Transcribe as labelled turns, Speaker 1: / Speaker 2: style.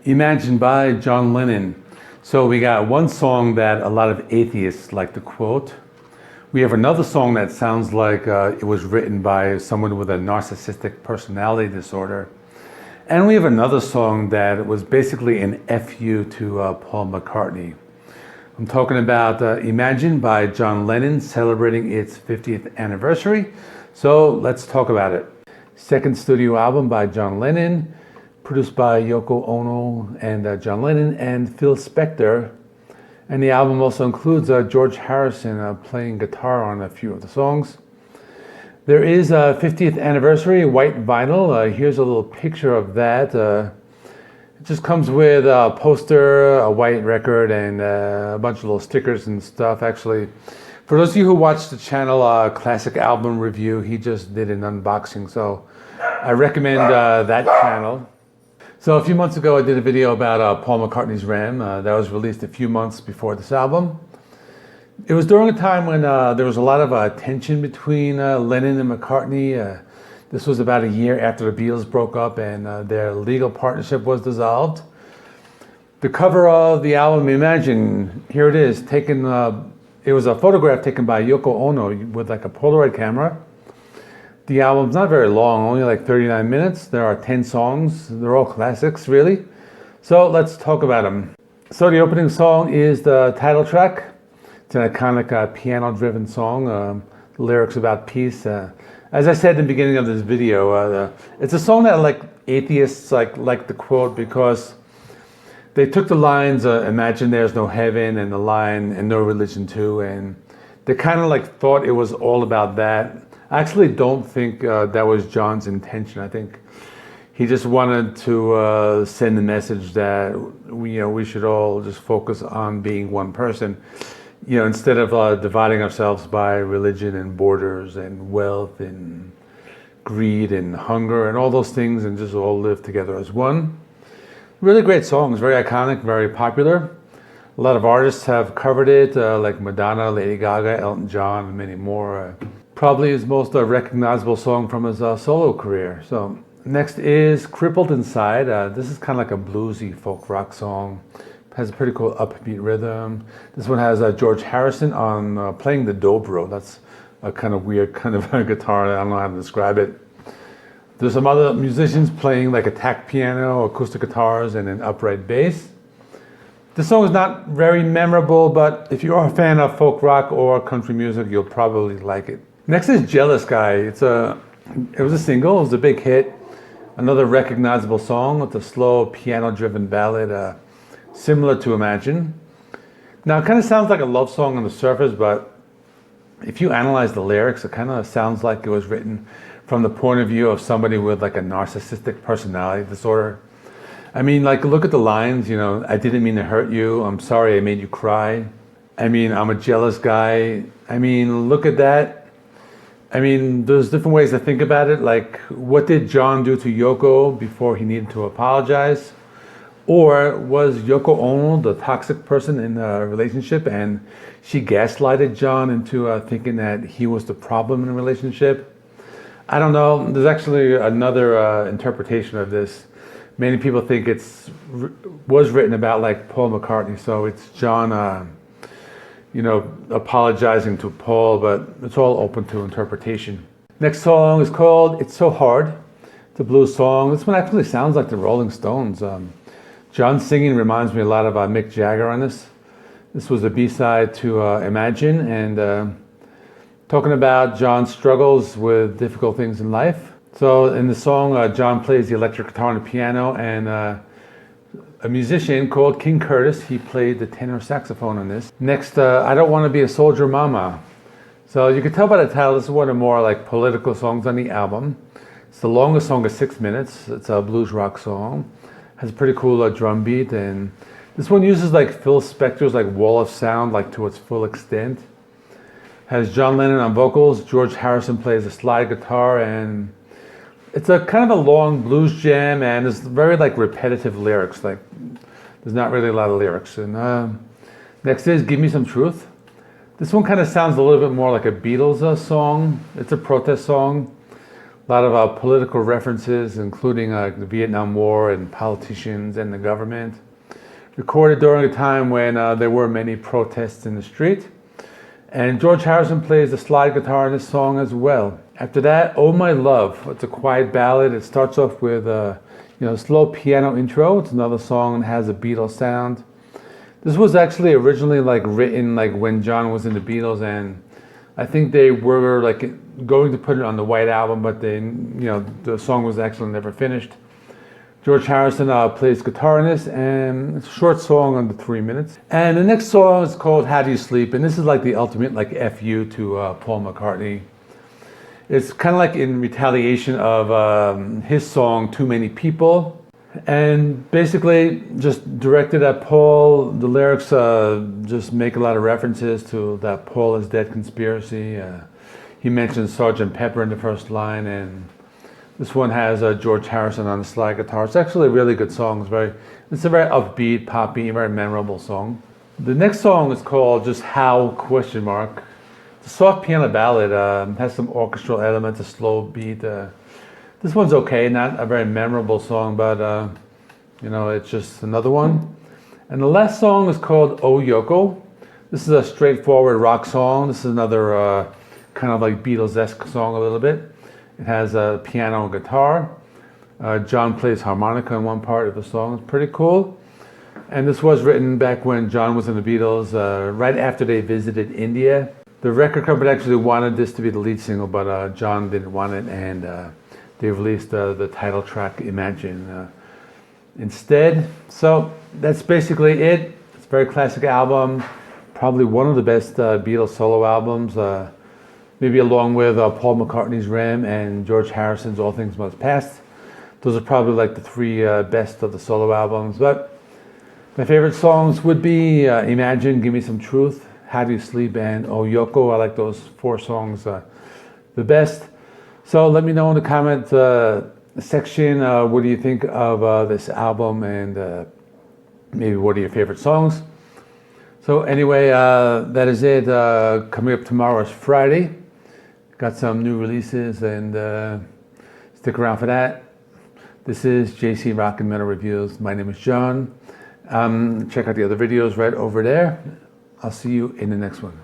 Speaker 1: Imagine by John Lennon. So we got one song that a lot of atheists like to quote. We have another song that sounds like it was written by someone with a narcissistic personality disorder. And we have another song that was basically an FU to Paul McCartney. I'm talking about Imagine by John Lennon, celebrating its 50th anniversary. So let's talk about it. Second studio album by John Lennon, produced by Yoko Ono and John Lennon and Phil Spector. And the album also includes George Harrison playing guitar on a few of the songs. There is a 50th anniversary white vinyl. Here's a little picture of that. It just comes with a poster, a white record, and a bunch of little stickers and stuff. Actually, for those of you who watch the channel Classic Album Review, he just did an unboxing, so I recommend that channel. So a few months ago I did a video about Paul McCartney's Ram. That was released a few months before this album. It was during a time when there was a lot of tension between Lennon and McCartney. This was about a year after the Beatles broke up and their legal partnership was dissolved. The cover of the album, Imagine, here it is, taken. It was a photograph taken by Yoko Ono with like a Polaroid camera. The album's not very long, only like 39 minutes. There are 10 songs. They're all classics, really. So let's talk about them. So the opening song is the title track. It's an iconic piano-driven song. The lyrics about peace. As I said in the beginning of this video, it's a song that like atheists like to quote because they took the lines, imagine there's no heaven, and the line, and no religion too, and they kind of like thought it was all about that. I actually don't think that was John's intention. I think he just wanted to send the message that we should all just focus on being one person, instead of dividing ourselves by religion and borders and wealth and greed and hunger and all those things, and just all live together as one. Really great song. It's very iconic, very popular. A lot of artists have covered it, like Madonna, Lady Gaga, Elton John, and many more. Probably his most recognizable song from his solo career. So next is Crippled Inside. This is kind of like a bluesy folk rock song. It has a pretty cool upbeat rhythm. This one has George Harrison on playing the dobro. That's a kind of weird kind of guitar. I don't know how to describe it. There's some other musicians playing like a tack piano, acoustic guitars, and an upright bass. The song is not very memorable, but if you are a fan of folk rock or country music, you'll probably like it. Next is Jealous Guy. It was a single, it was a big hit. Another recognizable song with a slow piano-driven ballad, similar to Imagine. Now it kind of sounds like a love song on the surface, but if you analyze the lyrics, it kind of sounds like it was written from the point of view of somebody with like a narcissistic personality disorder. I mean, like, look at the lines, I didn't mean to hurt you. I'm sorry I made you cry. I mean, I'm a jealous guy. I mean, look at that. I mean, there's different ways to think about it. Like, what did John do to Yoko before he needed to apologize? Or was Yoko Ono the toxic person in the relationship and she gaslighted John into thinking that he was the problem in the relationship? I don't know. There's actually another interpretation of this. Many people think was written about like Paul McCartney, so it's John apologizing to Paul, but it's all open to interpretation. Next song is called It's So Hard. It's a blues song. This one actually sounds like the Rolling Stones. John's singing reminds me a lot of Mick Jagger on this. This was a B-side to Imagine, and talking about John's struggles with difficult things in life. So in the song, John plays the electric guitar and the piano, and a musician called King Curtis, he played the tenor saxophone on this. Next, I Don't Want to Be a Soldier Mama. So you can tell by the title, this is one of the more like political songs on the album. It's the longest song of 6 minutes. It's a blues rock song. Has a pretty cool drum beat, and this one uses like Phil Spector's like wall of sound like to its full extent. Has John Lennon on vocals, George Harrison plays a slide guitar, and it's a kind of a long blues jam, and it's very like repetitive lyrics. Like there's not really a lot of lyrics. And next is Gimmie Some Truth. This one kind of sounds a little bit more like a Beatles song. It's a protest song. A lot of political references, including the Vietnam War and politicians and the government. Recorded during a time when there were many protests in the street. And George Harrison plays the slide guitar in this song as well. After that, Oh My Love. It's a quiet ballad. It starts off with a slow piano intro. It's another song and has a Beatles sound. This was actually originally written when John was in the Beatles, and I think they were going to put it on the White Album, but the song was actually never finished. George Harrison plays guitar in this, and it's a short song under 3 minutes. And the next song is called How Do You Sleep? And this is the ultimate FU to Paul McCartney. It's kind of in retaliation of his song Too Many People. And basically just directed at Paul. The lyrics just make a lot of references to that Paul is dead conspiracy. He mentions Sgt. Pepper in the first line, and this one has George Harrison on the slide guitar. It's actually a really good song. It's a very upbeat, poppy, very memorable song. The next song is called Just How? It's a soft piano ballad. Has some orchestral elements, a slow beat. This one's okay, not a very memorable song, but it's just another one. And the last song is called Oh Yoko. This is a straightforward rock song. This is another kind of Beatles-esque song a little bit. It has a piano and guitar. John plays harmonica in one part of the song. It's pretty cool. And this was written back when John was in the Beatles, right after they visited India. The record company actually wanted this to be the lead single, but John didn't want it, and they released the title track, Imagine, instead. So that's basically it. It's a very classic album. Probably one of the best Beatles solo albums. Maybe along with Paul McCartney's Rem and George Harrison's All Things Must Pass. Those are probably the three best of the solo albums. But my favorite songs would be Imagine, Gimmie Some Truth, How Do You Sleep, and Oh Yoko. I like those 4 songs the best. So let me know in the comment section what do you think of this album, and maybe what are your favorite songs. So anyway, that is it. Coming up tomorrow is Friday. Got some new releases, and stick around for that. This is JC Rock and Metal Reviews. My name is John. Check out the other videos right over there. I'll see you in the next one.